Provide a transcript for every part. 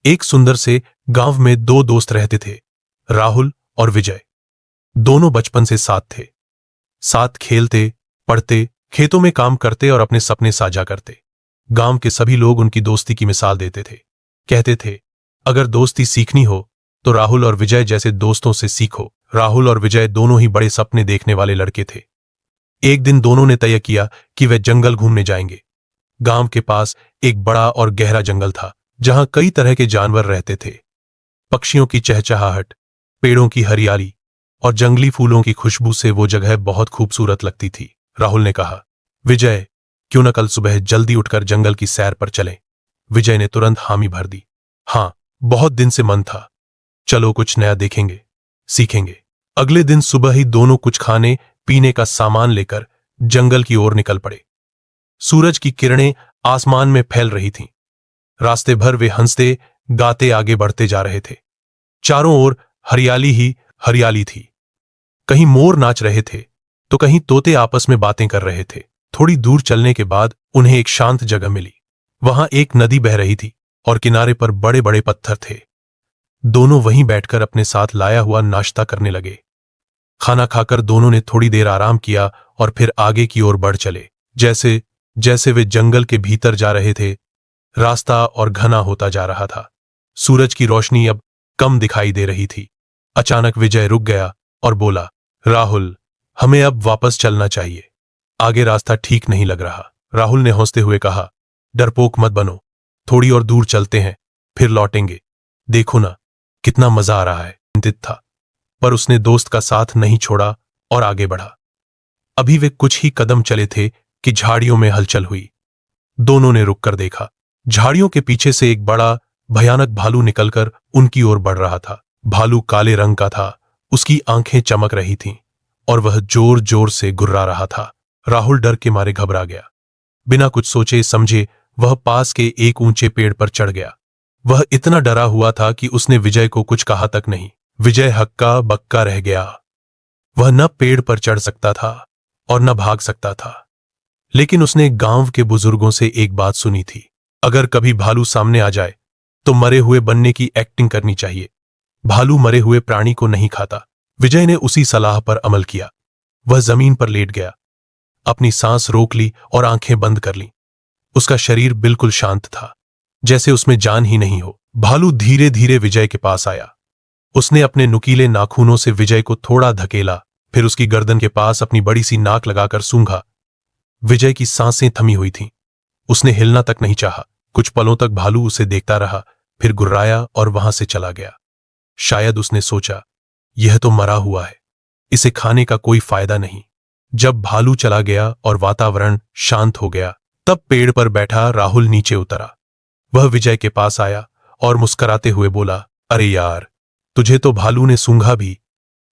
एक सुंदर से गांव में दो दोस्त रहते थे, राहुल और विजय। दोनों बचपन से साथ थे। साथ खेलते, पढ़ते, खेतों में काम करते और अपने सपने साझा करते। गांव के सभी लोग उनकी दोस्ती की मिसाल देते थे। कहते थे, अगर दोस्ती सीखनी हो तो राहुल और विजय जैसे दोस्तों से सीखो। राहुल और विजय दोनों ही बड़े सपने देखने वाले लड़के थे। एक दिन दोनों ने तय किया कि वे जंगल घूमने जाएंगे। गांव के पास एक बड़ा और गहरा जंगल था, जहां कई तरह के जानवर रहते थे। पक्षियों की चहचहाहट, पेड़ों की हरियाली और जंगली फूलों की खुशबू से वो जगह बहुत खूबसूरत लगती थी। राहुल ने कहा, विजय, क्यों न कल सुबह जल्दी उठकर जंगल की सैर पर चलें? विजय ने तुरंत हामी भर दी। हाँ, बहुत दिन से मन था। चलो, कुछ नया देखेंगे, सीखेंगे। अगले दिन सुबह ही दोनों कुछ खाने पीने का सामान लेकर जंगल की ओर निकल पड़े। सूरज की किरणें आसमान में फैल रही थीं। रास्ते भर वे हंसते गाते आगे बढ़ते जा रहे थे। चारों ओर हरियाली ही हरियाली थी। कहीं मोर नाच रहे थे तो कहीं तोते आपस में बातें कर रहे थे। थोड़ी दूर चलने के बाद उन्हें एक शांत जगह मिली। वहां एक नदी बह रही थी और किनारे पर बड़े बड़े पत्थर थे। दोनों वहीं बैठकर अपने साथ लाया हुआ नाश्ता करने लगे। खाना खाकर दोनों ने थोड़ी देर आराम किया और फिर आगे की ओर बढ़ चले। जैसे जैसे वे जंगल के भीतर जा रहे थे, रास्ता और घना होता जा रहा था। सूरज की रोशनी अब कम दिखाई दे रही थी। अचानक विजय रुक गया और बोला, राहुल, हमें अब वापस चलना चाहिए। आगे रास्ता ठीक नहीं लग रहा। राहुल ने हंसते हुए कहा, डरपोक मत बनो, थोड़ी और दूर चलते हैं, फिर लौटेंगे। देखो ना, कितना मजा आ रहा है। चिंतित था, पर उसने दोस्त का साथ नहीं छोड़ा और आगे बढ़ा। अभी वे कुछ ही कदम चले थे कि झाड़ियों में हलचल हुई। दोनों ने रुककर देखा। झाड़ियों के पीछे से एक बड़ा भयानक भालू निकलकर उनकी ओर बढ़ रहा था। भालू काले रंग का था, उसकी आंखें चमक रही थीं और वह जोर जोर से गुर्रा रहा था। राहुल डर के मारे घबरा गया। बिना कुछ सोचे समझे वह पास के एक ऊंचे पेड़ पर चढ़ गया। वह इतना डरा हुआ था कि उसने विजय को कुछ कहा तक नहीं। विजय हक्का बक्का रह गया। वह न पेड़ पर चढ़ सकता था और न भाग सकता था। लेकिन उसने गांव के बुजुर्गों से एक बात सुनी थी, अगर कभी भालू सामने आ जाए तो मरे हुए बनने की एक्टिंग करनी चाहिए। भालू मरे हुए प्राणी को नहीं खाता। विजय ने उसी सलाह पर अमल किया। वह जमीन पर लेट गया, अपनी सांस रोक ली और आंखें बंद कर लीं। उसका शरीर बिल्कुल शांत था, जैसे उसमें जान ही नहीं हो। भालू धीरे धीरे विजय के पास आया। उसने अपने नुकीले नाखूनों से विजय को थोड़ा धकेला, फिर उसकी गर्दन के पास अपनी बड़ी सी नाक लगाकर सूंघा। विजय की सांसें थमी हुई थीं। उसने हिलना तक नहीं चाहा। कुछ पलों तक भालू उसे देखता रहा, फिर गुर्राया और वहां से चला गया। शायद उसने सोचा, यह तो मरा हुआ है, इसे खाने का कोई फायदा नहीं। जब भालू चला गया और वातावरण शांत हो गया, तब पेड़ पर बैठा राहुल नीचे उतरा। वह विजय के पास आया और मुस्कुराते हुए बोला, अरे यार, तुझे तो भालू ने सूंघा भी।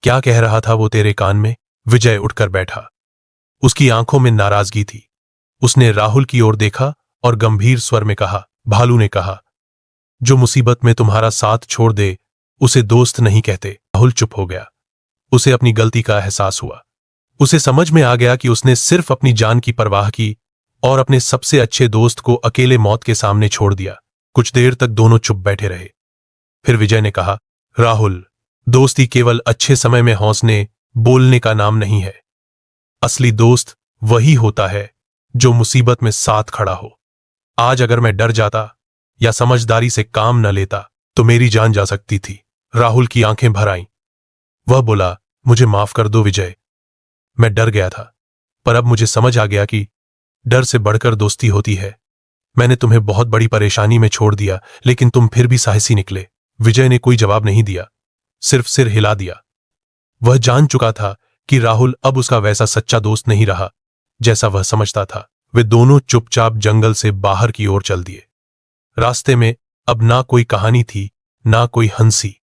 क्या कह रहा था वो तेरे कान में? विजय उठकर बैठा। उसकी आंखों में नाराजगी थी। उसने राहुल की ओर देखा और गंभीर स्वर में कहा, भालू ने कहा, जो मुसीबत में तुम्हारा साथ छोड़ दे उसे दोस्त नहीं कहते। राहुल चुप हो गया। उसे अपनी गलती का एहसास हुआ। उसे समझ में आ गया कि उसने सिर्फ अपनी जान की परवाह की और अपने सबसे अच्छे दोस्त को अकेले मौत के सामने छोड़ दिया। कुछ देर तक दोनों चुप बैठे रहे। फिर विजय ने कहा, राहुल, दोस्ती केवल अच्छे समय में हौसने बोलने का नाम नहीं है। असली दोस्त वही होता है जो मुसीबत में साथ खड़ा हो। आज अगर मैं डर जाता या समझदारी से काम न लेता तो मेरी जान जा सकती थी। राहुल की आंखें भर आईं। वह बोला, मुझे माफ कर दो विजय, मैं डर गया था, पर अब मुझे समझ आ गया कि डर से बढ़कर दोस्ती होती है। मैंने तुम्हें बहुत बड़ी परेशानी में छोड़ दिया, लेकिन तुम फिर भी साहसी निकले। विजय ने कोई जवाब नहीं दिया, सिर्फ सिर हिला दिया। वह जान चुका था कि राहुल अब उसका वैसा सच्चा दोस्त नहीं रहा जैसा वह समझता था। वे दोनों चुपचाप जंगल से बाहर की ओर चल दिए। रास्ते में अब ना कोई कहानी थी, ना कोई हंसी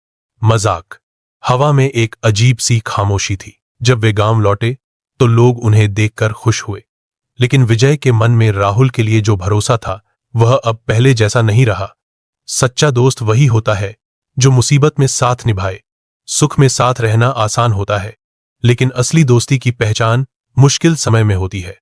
मजाक। हवा में एक अजीब सी खामोशी थी। जब वे गांव लौटे तो लोग उन्हें देखकर खुश हुए, लेकिन विजय के मन में राहुल के लिए जो भरोसा था वह अब पहले जैसा नहीं रहा। सच्चा दोस्त वही होता है जो मुसीबत में साथ निभाए। सुख में साथ रहना आसान होता है, लेकिन असली दोस्ती की पहचान मुश्किल समय में होती है।